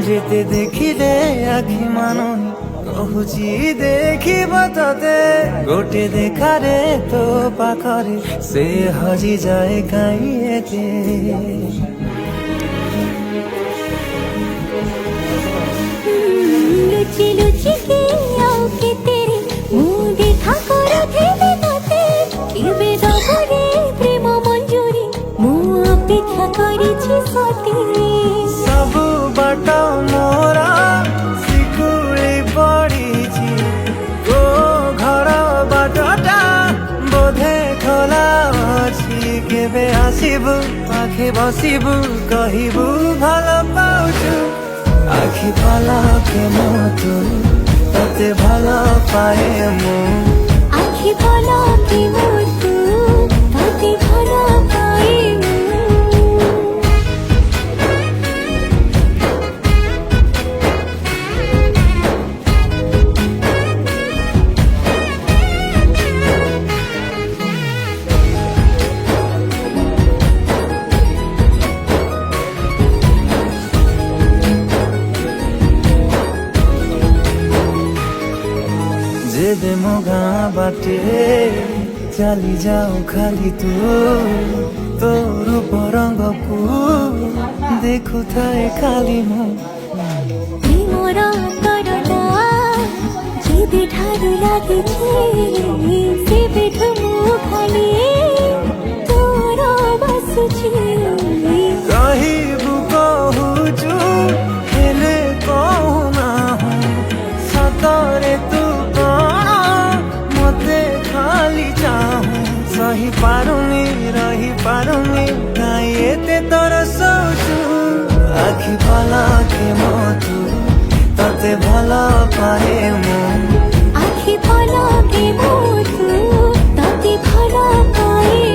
ଯେତେ ଦେଖିଲେ ଆଖି ମାନୁନି କହୁଛି ଦେଖିବ ତତେ ଗୋଟେ ଦେଖାରେ ତୋ ପାଖରେ ସେ ହଜିଯାଏ କାହିଁ ଏତେ लुचि लुचि के आओ के तेरे मुँह देखा करो थे तोते केबे दबरे प्रेम मंजूरी मुँह अपेक्षा करिछि सते सब बाट मोरा सिकुड़ी पड़िछि तो घर बाटटा बोधे खोला अछि केबे आसिबु पाखे बसिबु कहिबु भल पाउछु आखि पलके मोतु तते भल पाए मु आखि पलके मोतु तते भल पाए जेबे मो गाँ बाटे चली जाऊ खाली तू तो रूप रंग को देखु थाए खाली मु मोर अंतरटा जेबे ठारू लागिछि सेबेठु मु खाली तोर बसुछि कहिबु कहुछु हेले कहूना सतरे तू कौन मते खाली चाहूं सही पारुनी रही पारुनी काई एते तोर सोचू आखि पलके मोतु तते भल पाए मु आखि पलके मोतु तते भल पाए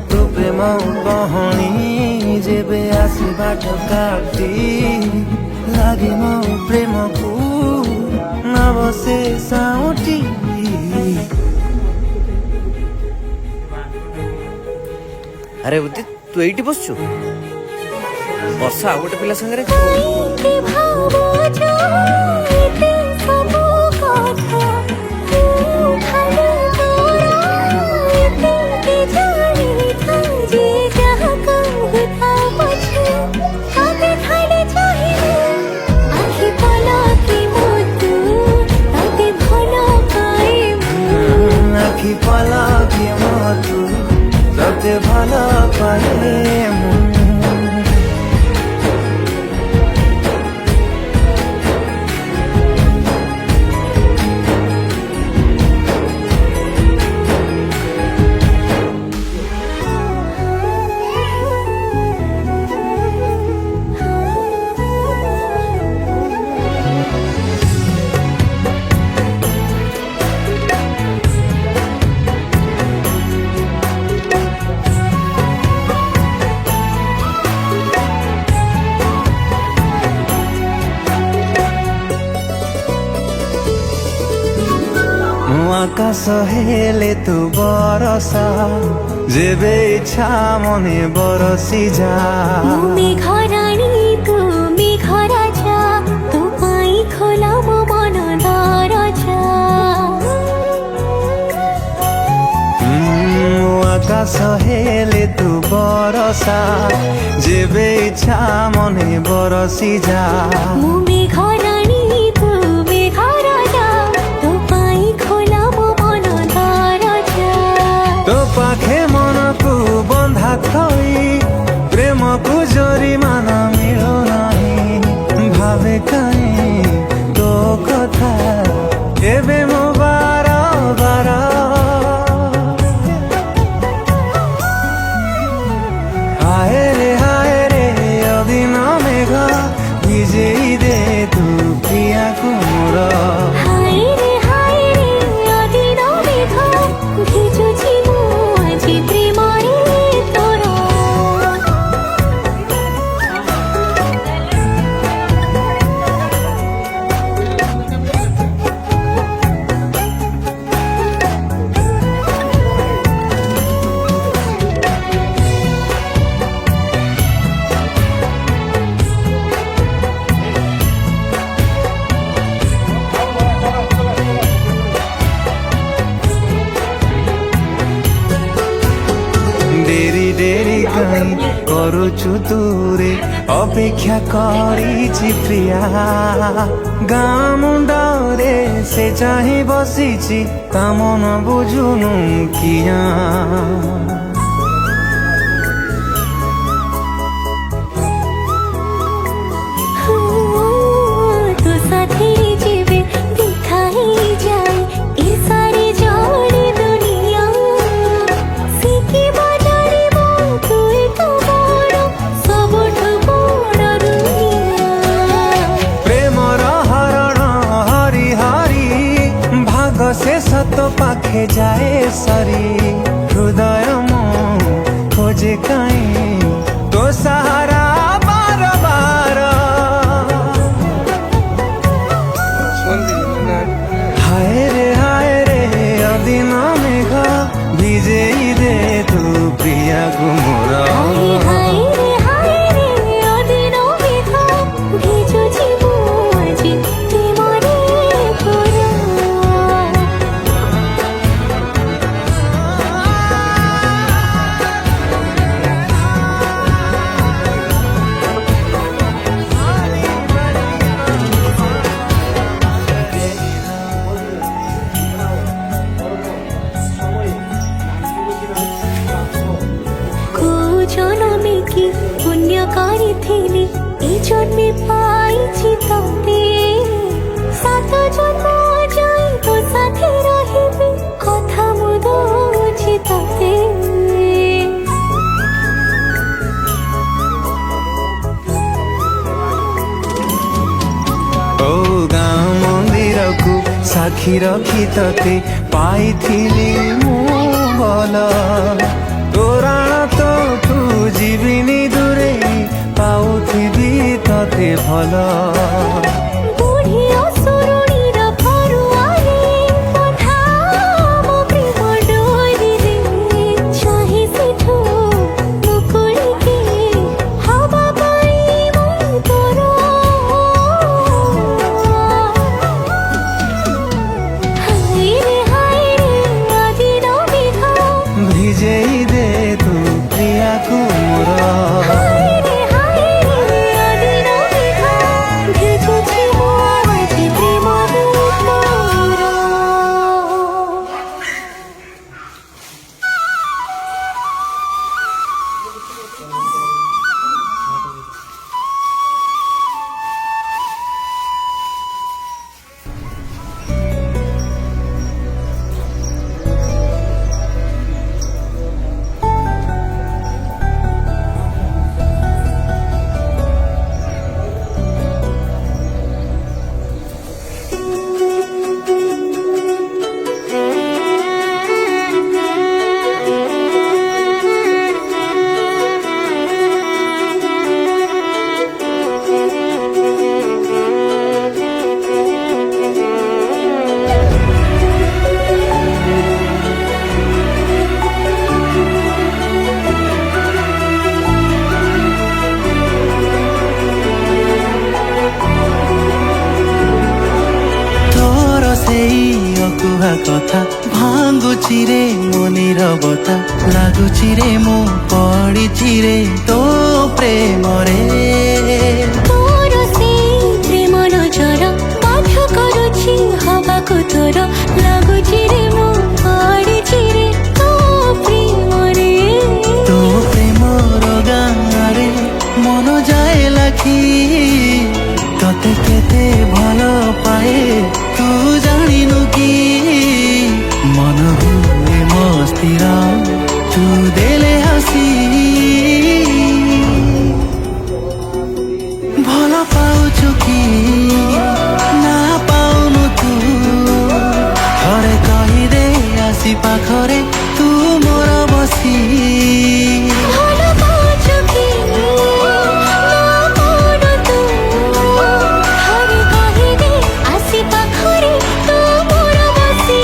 तू प्रेम कहानी जेबे आसी बाट काटी लागे मो प्रेम को नबसे साउटी अरे उदित तू एइटी बसछु वर्षा आ गोटे पिला संगे आखि पलके मोतु तते भल पाए मु आकाश हेले तू बरसा जेबे इच्छा मने बरसी जा मेघरानी तू मेघ राजा तू पाई खोला मो मन दरजा आकाश हेले तू बरसा जेबे इच्छा मने बरसी जा मेघरानी तू मेघ राजा तू पाई खोला मो मन दरजा तो पाखे मन को बंधा थई प्रेम को जोरी मान मिलो नहीं भावे काई तो कथा एबे मो बारा बारा କରୁଛୁ ଦୂରେ ଅପେକ୍ଷା କରିଛି ପ୍ରିୟା ଗାଁ ମୁଣ୍ଡରେ ସେ ଚାହିଁ ବସିଛି ତା ମନ ବୁଝୁନୁ କିଆ तो साथी जीवे दिखाई जाए ए सारी जोड़ी दुनिया सीखी बाजारी वो तू तो बड़ो सबठु बड़ दुनिया ପ୍ରେମର ହରଣ ହରି ହରି ଭାଗ ଶେଷ ତ ପାଖେ ଯାଏ ସରି ହୃଦୟ ମୋ ଖୋଜେ କାହିଁ ତୋ ସାହାରା ବାର ବାର হায় রে অদিন মেঘ ভিজেই দে তু প্রিয়া গুমর हाय रे अदिन मेघ ভিজুছি মু আজি প্রেমরে পুরা জনমে কি পুণ্য করিথিলি এই জন্মে পাইছি ততে সাত জন্ম যাই তো সাথে রহিবি কথা মু দৌছি ততে ଓ ଗାଁ ମନ୍ଦିରକୁ ସାକ୍ଷୀ ରଖି ତତେ ପାଇଥିଲି ମୁଁ ଭଲ ତୋରାଣ ତୋଠୁ ଯିବିନି ଦୂରେଇ ପାଉଥିବି ତତେ ଭଲ বুড়ি অসুরুণীর ফরুয়ারে কথা মো প্রেম ডোরিরে চাহি সেঠু মুকুলিকে হবা পাই মু তোর হায় রে অদিন মেঘ ভিজেই দে তু প্রিয়াକୁ ମୋର হায় রে অদিন মেঘ ভিজুছি মু আজি প্রেমরে তোর ତୋର ସେଇ ଅକୁହା କଥା ଭାଙ୍ଗୁଛି ରେ ମୋ ନିରବତା ଲାଗୁଛି ରେ ମୁଁ ପଡ଼ିଛି ରେ ତୋ ପ୍ରେମରେ তোর সেই প্রেম নজর বাধ্য করুছি হବାକୁ তোর লাগুছি রে মু পড়িছি রে তো প্রেমরে ତୋ ପ୍ରେମର ଗାଁରେ ମନ ଯାଏ ଲାଖି ତତେ କେତେ ଭଲ ପାଏ ତୁ ଜାଣିନୁ କି ମନ ହୁଏ ମସ୍ତିର ତୁ ଦେଲେ ହସି ଭଲ ପାଉଛୁ କି ନା ପାଉନୁ ତୁ ଥରେ କହିଦେ ଆସି ପାଖରେ ତୁ ମୋର ବସି ভালো পাচ্ছ কি না মন তো হরে কহিদে আসি পাখরে তো মোর বসি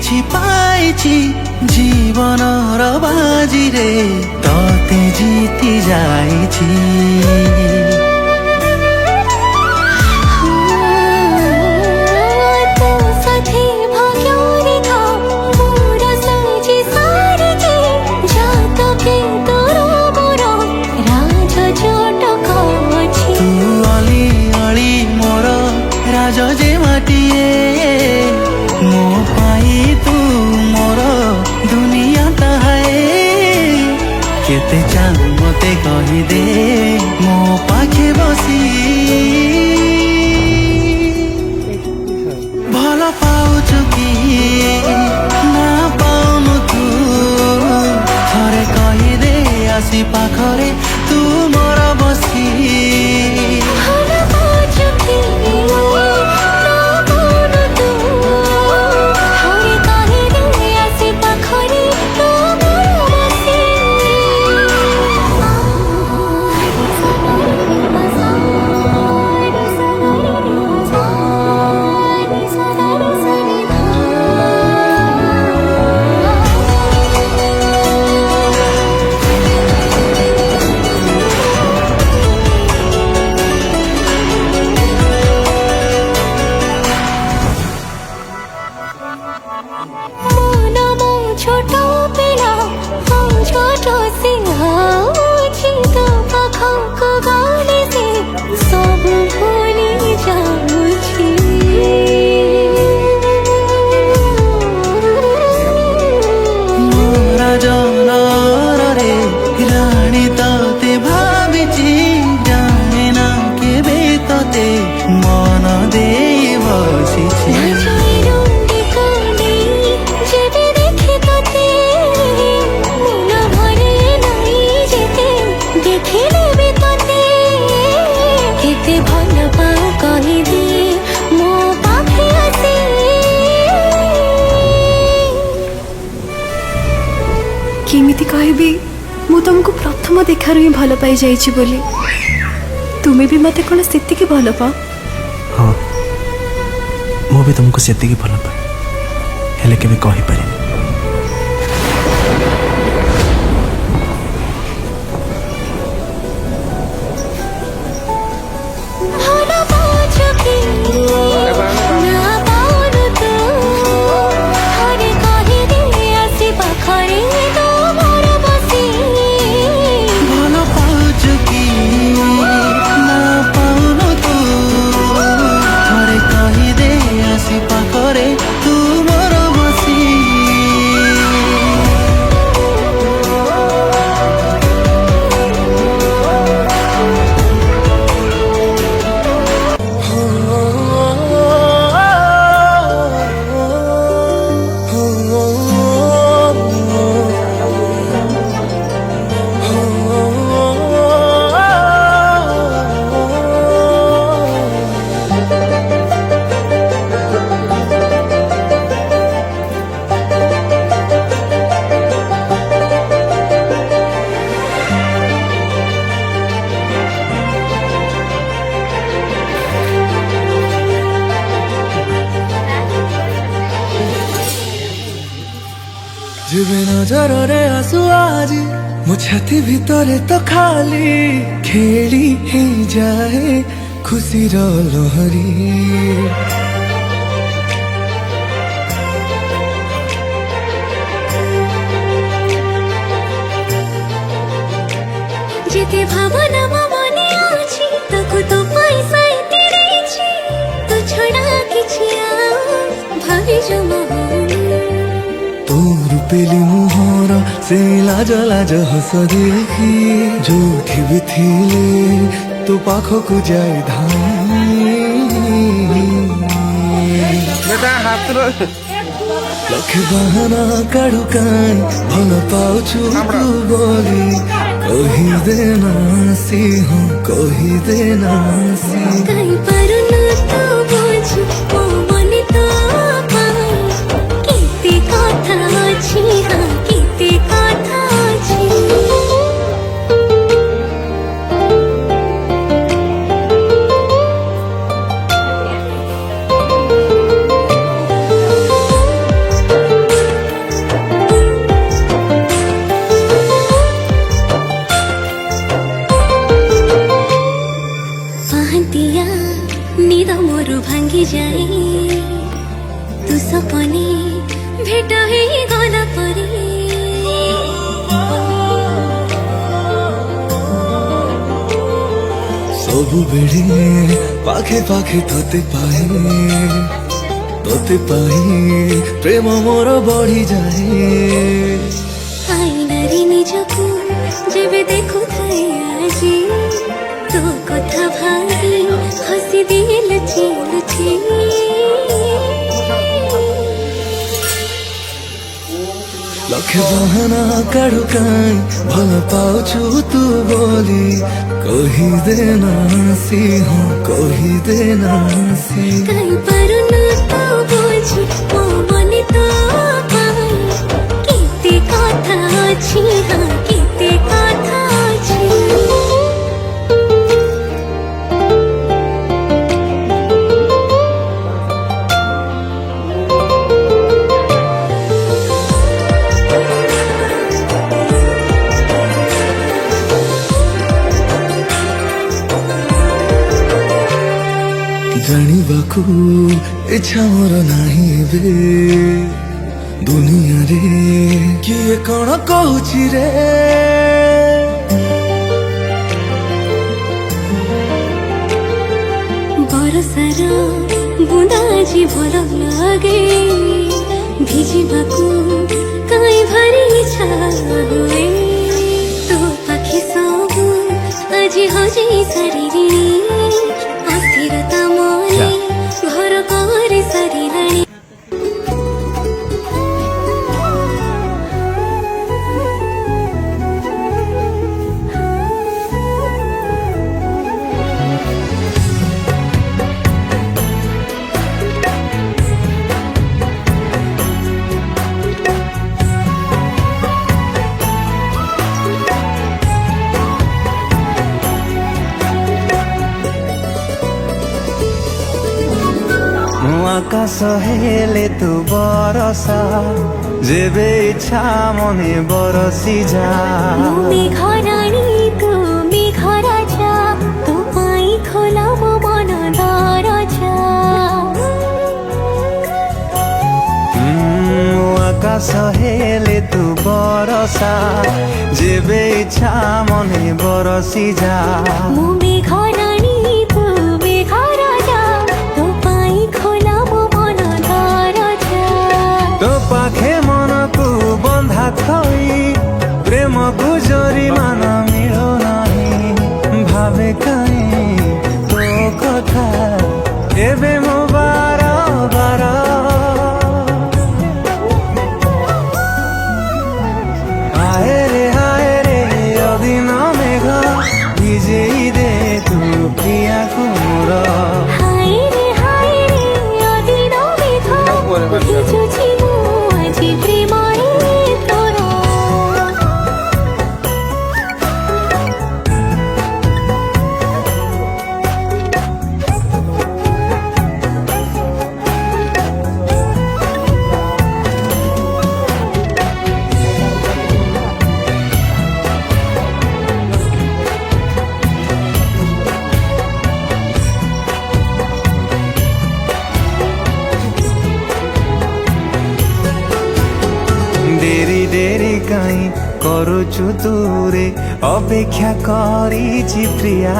କିଛି ପାଇଛି ଜୀବନର ବାଜିରେ ତତେ ଜିତି ଯାଇଛି। केते चाहू मते कही दे मो पाखे बसी भल पाउछु कि ना पाउनु तू थरे कही दे आसी पाखरे तू मोर बसी केमिति कहबी मु तुमको प्रथम देखार ही भल पाई जाइछि बोली तुम्हें भी मते कोन सेति की भल पा। हाँ मु भी तुमको सेति की भल पाए हेले केबे कहि पारिनी। जीवे नजर रे आसु आज मो छाती भितरे तो खाली खेली ही जाए खुशी रो लहरी जेते भावना मने आछि तको तो पैसा तेरेछि तो छड़ा किछि भाभी जो पेली मुहर से लाज लाज हस देखी जोठी भी थिले तो पाखो को जाए लख बहाना काढ़ु काई भल पाउछु तू बोली कही देना सी हो कही देना सी कहीं पर न तो बुझ ओ मन तो पाई किते कथा अछि हाँ किते कथा अछि मोर भांगी जाए तू सपने भेट हे गला परे सबु बेड़े पाखे पाखे तोते पाए प्रेम मोर बढ़ी जाए आईनारे निजकू जेबे देखु थाए आजी तो कथा भाई हसी दिए लची लची लखे बहाना काढ़ु काई भल पाउछु तू बोली कही देना सी हो कही देना सी कहीं पर न तो बुझी ओ मने तो पाई किते कथा अछि हाँ किते कथा अछि ଜାଣିବାକୁ ଇଚ୍ଛା ମୋର ନାହିଁ ଏବେ ଦୁନିଆରେ କିଏ କଣ କହୁଛି ରେ बरसार बुंदा जी भल लागे भिजिबाकू काई भारी इच्छा हुए तो पाखे सबू आज हजे सारी अस्थिरता मोरे घर करे सारी আকাশ হেলে তু বরসা যেবে ইচ্ছা মনে বরসি যা মেঘরানী তুমি ঘরাজা তোমায় খোলাব মন দরজা আকাশ হেলে তু বরসা যেবে ইচ্ছা মনে বরসি যা মেঘরানী তুমি ঘরাজা তোমায় খোলাব মন দরজা তো পাখে মনকু বন্ধা থই প্রেমকু জরি মান মিলো নাহি ভাবে কাই তো কথা এবে মো বার বার হায় রে অদিন মেঘ ভিজেই দে তু প্রিয়াকু মোর হায় রে অদিন মেঘ ভিজুছি মু আজি প্রেমরে তোর ডেরি ডেরি কাই করুଛୁ দূরে অপেক্ষা করিছি প্রিয়া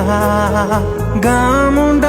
গাঁ মুন্ড